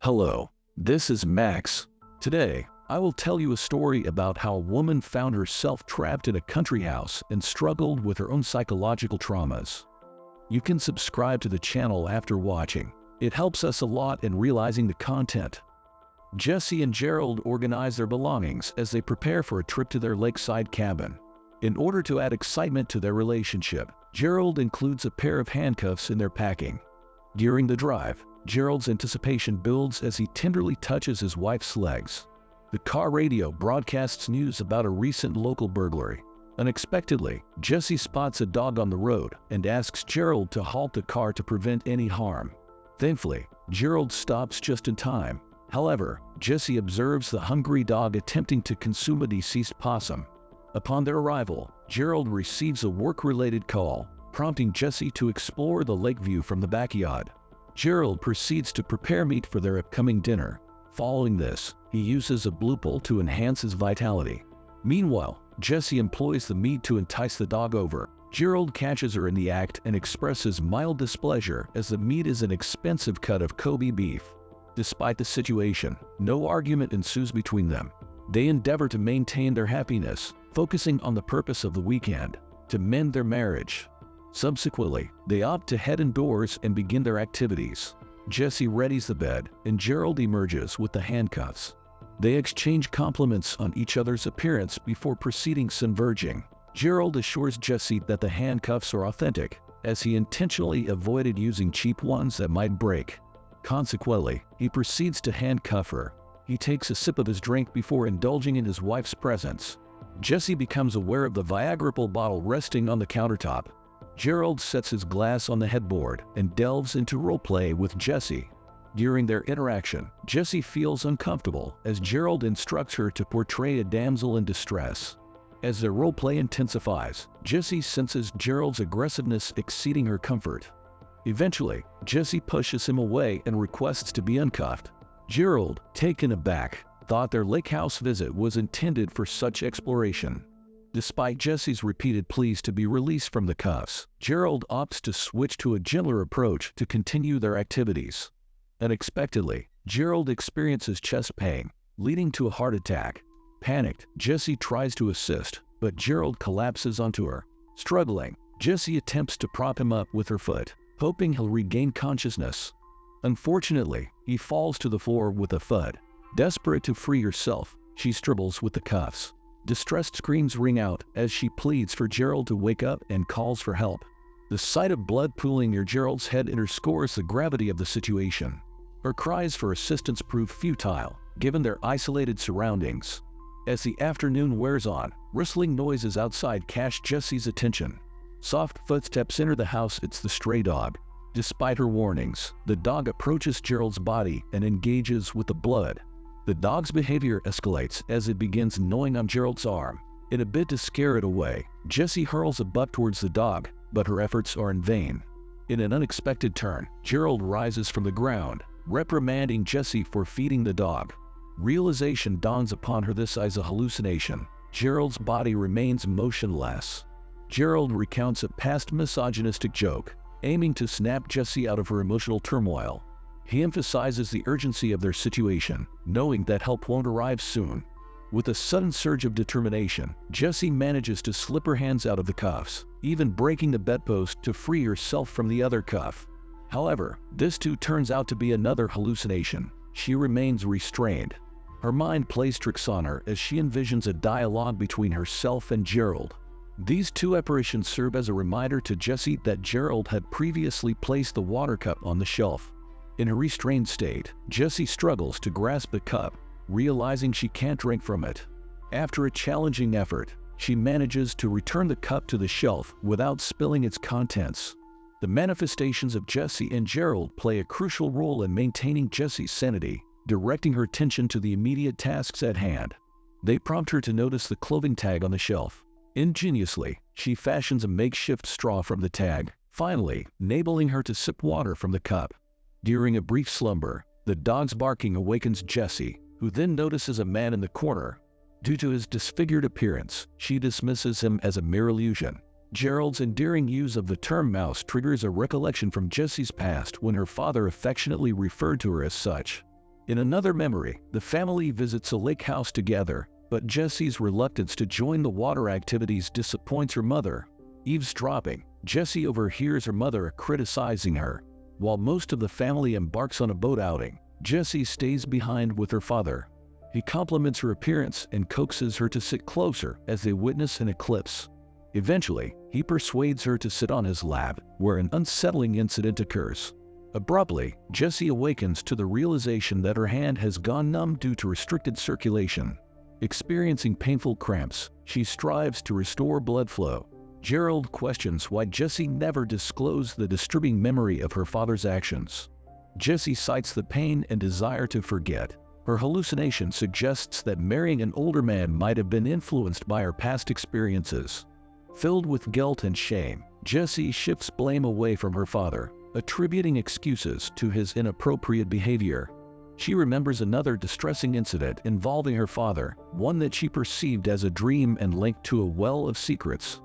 Hello, this is Max. Today, I will tell you a story about how a woman found herself trapped in a country house and struggled with her own psychological traumas. You can subscribe to the channel after watching. It helps us a lot in realizing the content. Jesse and Gerald organize their belongings as they prepare for a trip to their lakeside cabin. In order to add excitement to their relationship, Gerald includes a pair of handcuffs in their packing. During the drive, Gerald's anticipation builds as he tenderly touches his wife's legs. The car radio broadcasts news about a recent local burglary. Unexpectedly, Jesse spots a dog on the road and asks Gerald to halt the car to prevent any harm. Thankfully, Gerald stops just in time. However, Jesse observes the hungry dog attempting to consume a deceased possum. Upon their arrival, Gerald receives a work-related call, prompting Jesse to explore the lake view from the backyard. Gerald proceeds to prepare meat for their upcoming dinner. Following this, he uses a blue pole to enhance his vitality. Meanwhile, Jesse employs the meat to entice the dog over. Gerald catches her in the act and expresses mild displeasure as the meat is an expensive cut of Kobe beef. Despite the situation, no argument ensues between them. They endeavor to maintain their happiness, focusing on the purpose of the weekend, to mend their marriage. Subsequently, they opt to head indoors and begin their activities. Jesse readies the bed, and Gerald emerges with the handcuffs. They exchange compliments on each other's appearance before proceeding converging. Gerald assures Jesse that the handcuffs are authentic, as he intentionally avoided using cheap ones that might break. Consequently, he proceeds to handcuff her. He takes a sip of his drink before indulging in his wife's presence. Jesse becomes aware of the Viagra pill bottle resting on the countertop. Gerald sets his glass on the headboard and delves into roleplay with Jesse. During their interaction, Jesse feels uncomfortable as Gerald instructs her to portray a damsel in distress. As their roleplay intensifies, Jesse senses Gerald's aggressiveness exceeding her comfort. Eventually, Jesse pushes him away and requests to be uncuffed. Gerald, taken aback, thought their lake house visit was intended for such exploration. Despite Jesse's repeated pleas to be released from the cuffs, Gerald opts to switch to a gentler approach to continue their activities. Unexpectedly, Gerald experiences chest pain, leading to a heart attack. Panicked, Jesse tries to assist, but Gerald collapses onto her. Struggling, Jesse attempts to prop him up with her foot, hoping he'll regain consciousness. Unfortunately, he falls to the floor with a thud. Desperate to free herself, she struggles with the cuffs. Distressed screams ring out as she pleads for Gerald to wake up and calls for help. The sight of blood pooling near Gerald's head underscores the gravity of the situation. Her cries for assistance prove futile, given their isolated surroundings. As the afternoon wears on, rustling noises outside catch Jesse's attention. Soft footsteps enter the house. It's the stray dog. Despite her warnings, the dog approaches Gerald's body and engages with the blood. The dog's behavior escalates as it begins gnawing on Gerald's arm. In a bid to scare it away, Jesse hurls a butt towards the dog, but her efforts are in vain. In an unexpected turn, Gerald rises from the ground, reprimanding Jesse for feeding the dog. Realization dawns upon her this is a hallucination. Gerald's body remains motionless. Gerald recounts a past misogynistic joke, aiming to snap Jesse out of her emotional turmoil. He emphasizes the urgency of their situation, knowing that help won't arrive soon. With a sudden surge of determination, Jesse manages to slip her hands out of the cuffs, even breaking the bedpost to free herself from the other cuff. However, this too turns out to be another hallucination. She remains restrained. Her mind plays tricks on her as she envisions a dialogue between herself and Gerald. These two apparitions serve as a reminder to Jesse that Gerald had previously placed the water cup on the shelf. In a restrained state, Jesse struggles to grasp the cup, realizing she can't drink from it. After a challenging effort, she manages to return the cup to the shelf without spilling its contents. The manifestations of Jesse and Gerald play a crucial role in maintaining Jesse's sanity, directing her attention to the immediate tasks at hand. They prompt her to notice the clothing tag on the shelf. Ingeniously, she fashions a makeshift straw from the tag, finally enabling her to sip water from the cup. During a brief slumber, the dog's barking awakens Jesse, who then notices a man in the corner. Due to his disfigured appearance, she dismisses him as a mere illusion. Gerald's endearing use of the term mouse triggers a recollection from Jesse's past when her father affectionately referred to her as such. In another memory, the family visits a lake house together, but Jesse's reluctance to join the water activities disappoints her mother. Eavesdropping, Jessie overhears her mother criticizing her. While most of the family embarks on a boat outing, Jessie stays behind with her father. He compliments her appearance and coaxes her to sit closer as they witness an eclipse. Eventually, he persuades her to sit on his lap, where an unsettling incident occurs. Abruptly, Jessie awakens to the realization that her hand has gone numb due to restricted circulation. Experiencing painful cramps, she strives to restore blood flow. Gerald questions why Jessie never disclosed the disturbing memory of her father's actions. Jessie cites the pain and desire to forget. Her hallucination suggests that marrying an older man might have been influenced by her past experiences. Filled with guilt and shame, Jessie shifts blame away from her father, attributing excuses to his inappropriate behavior. She remembers another distressing incident involving her father, one that she perceived as a dream and linked to a well of secrets.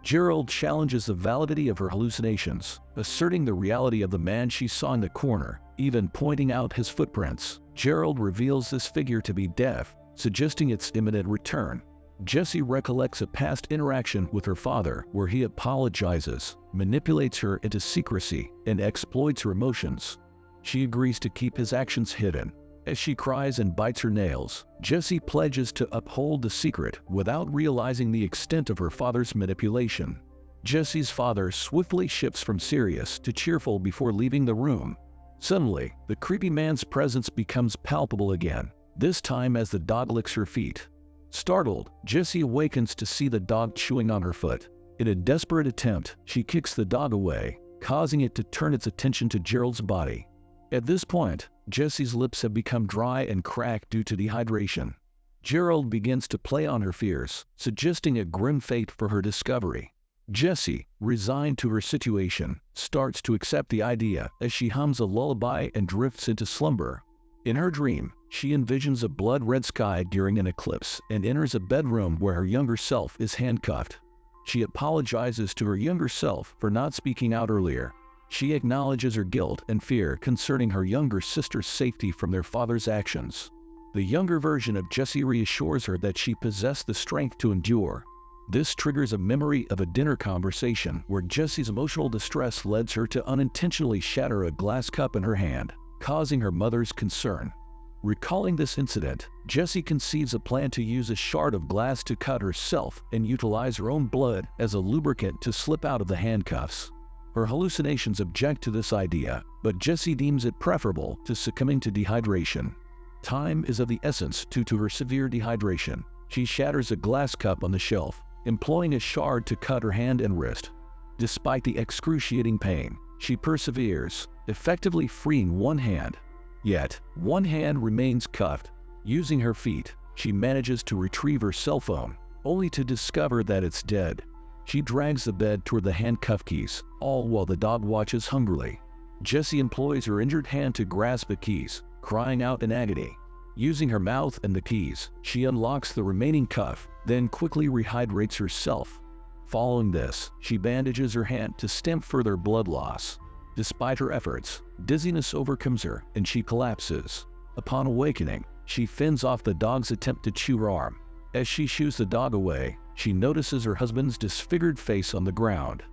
Gerald challenges the validity of her hallucinations, asserting the reality of the man she saw in the corner, even pointing out his footprints. Gerald reveals this figure to be deaf, suggesting its imminent return. Jessie recollects a past interaction with her father where he apologizes, manipulates her into secrecy, and exploits her emotions. She agrees to keep his actions hidden. As she cries and bites her nails, Jessie pledges to uphold the secret without realizing the extent of her father's manipulation. Jessie's father swiftly shifts from serious to cheerful before leaving the room. Suddenly, the creepy man's presence becomes palpable again, this time as the dog licks her feet. Startled, Jessie awakens to see the dog chewing on her foot. In a desperate attempt, she kicks the dog away, causing it to turn its attention to Gerald's body. At this point, Jessie's lips have become dry and cracked due to dehydration. Gerald begins to play on her fears, suggesting a grim fate for her discovery. Jessie, resigned to her situation, starts to accept the idea as she hums a lullaby and drifts into slumber. In her dream, she envisions a blood-red sky during an eclipse and enters a bedroom where her younger self is handcuffed. She apologizes to her younger self for not speaking out earlier. She acknowledges her guilt and fear concerning her younger sister's safety from their father's actions. The younger version of Jessie reassures her that she possessed the strength to endure. This triggers a memory of a dinner conversation where Jessie's emotional distress led her to unintentionally shatter a glass cup in her hand, causing her mother's concern. Recalling this incident, Jessie conceives a plan to use a shard of glass to cut herself and utilize her own blood as a lubricant to slip out of the handcuffs. Her hallucinations object to this idea, but Jessie deems it preferable to succumbing to dehydration. Time is of the essence due to her severe dehydration. She shatters a glass cup on the shelf, employing a shard to cut her hand and wrist. Despite the excruciating pain, she perseveres, effectively freeing one hand. Yet, one hand remains cuffed. Using her feet, she manages to retrieve her cell phone, only to discover that it's dead. She drags the bed toward the handcuff keys, all while the dog watches hungrily. Jessie employs her injured hand to grasp the keys, crying out in agony. Using her mouth and the keys, she unlocks the remaining cuff, then quickly rehydrates herself. Following this, she bandages her hand to stem further blood loss. Despite her efforts, dizziness overcomes her and she collapses. Upon awakening, she fends off the dog's attempt to chew her arm. As she shoos the dog away, she notices her husband's disfigured face on the ground.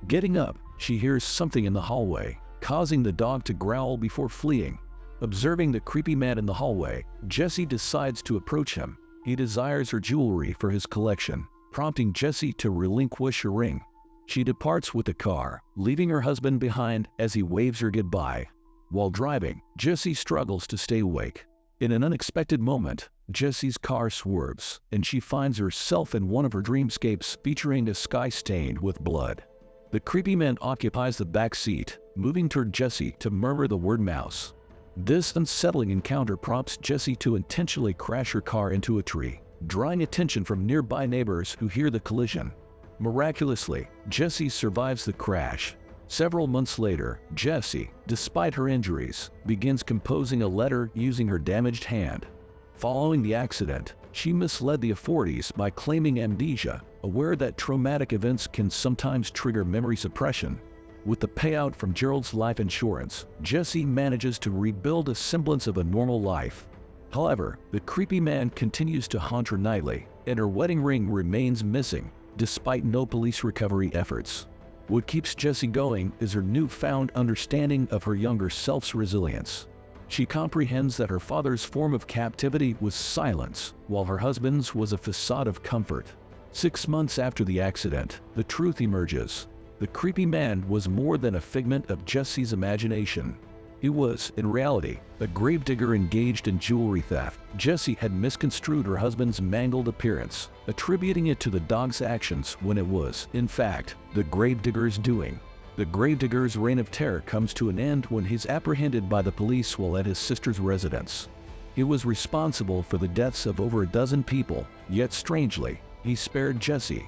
Getting up, she hears something in the hallway, causing the dog to growl before fleeing. Observing the creepy man in the hallway, Jessie decides to approach him. He desires her jewelry for his collection, prompting Jessie to relinquish her ring. She departs with the car, leaving her husband behind as he waves her goodbye. While driving, Jessie struggles to stay awake. In an unexpected moment, Jessie's car swerves, and she finds herself in one of her dreamscapes featuring a sky stained with blood. The creepy man occupies the back seat, moving toward Jessie to murmur the word mouse. This unsettling encounter prompts Jessie to intentionally crash her car into a tree, drawing attention from nearby neighbors who hear the collision. Miraculously, Jessie survives the crash. Several months later, Jessie, despite her injuries, begins composing a letter using her damaged hand. Following the accident, she misled the authorities by claiming amnesia, aware that traumatic events can sometimes trigger memory suppression. With the payout from Gerald's life insurance, Jessie manages to rebuild a semblance of a normal life. However, the creepy man continues to haunt her nightly, and her wedding ring remains missing, despite no police recovery efforts. What keeps Jessie going is her newfound understanding of her younger self's resilience. She comprehends that her father's form of captivity was silence, while her husband's was a facade of comfort. 6 months after the accident, the truth emerges. The creepy man was more than a figment of Jessie's imagination. He was, in reality, a gravedigger engaged in jewelry theft. Jessie had misconstrued her husband's mangled appearance, attributing it to the dog's actions when it was, in fact, the gravedigger's doing. The gravedigger's reign of terror comes to an end when he's apprehended by the police while at his sister's residence. He was responsible for the deaths of over a dozen people, yet strangely, he spared Jessie.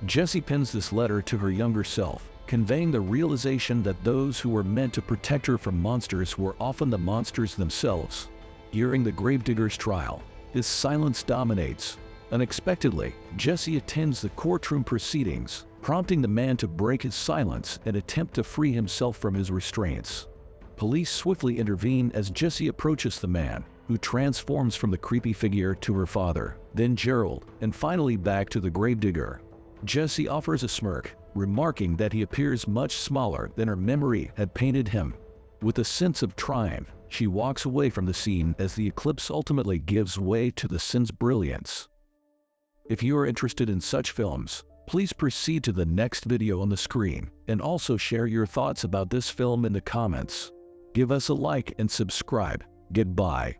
Jessie pens this letter to her younger self, conveying the realization that those who were meant to protect her from monsters were often the monsters themselves. During the gravedigger's trial, his silence dominates. Unexpectedly, Jessie attends the courtroom proceedings, prompting the man to break his silence and attempt to free himself from his restraints. Police swiftly intervene as Jessie approaches the man, who transforms from the creepy figure to her father, then Gerald, and finally back to the gravedigger. Jessie offers a smirk, remarking that he appears much smaller than her memory had painted him. With a sense of triumph, she walks away from the scene as the eclipse ultimately gives way to the sun's brilliance. If you are interested in such films, please proceed to the next video on the screen and also share your thoughts about this film in the comments. Give us a like and subscribe. Goodbye.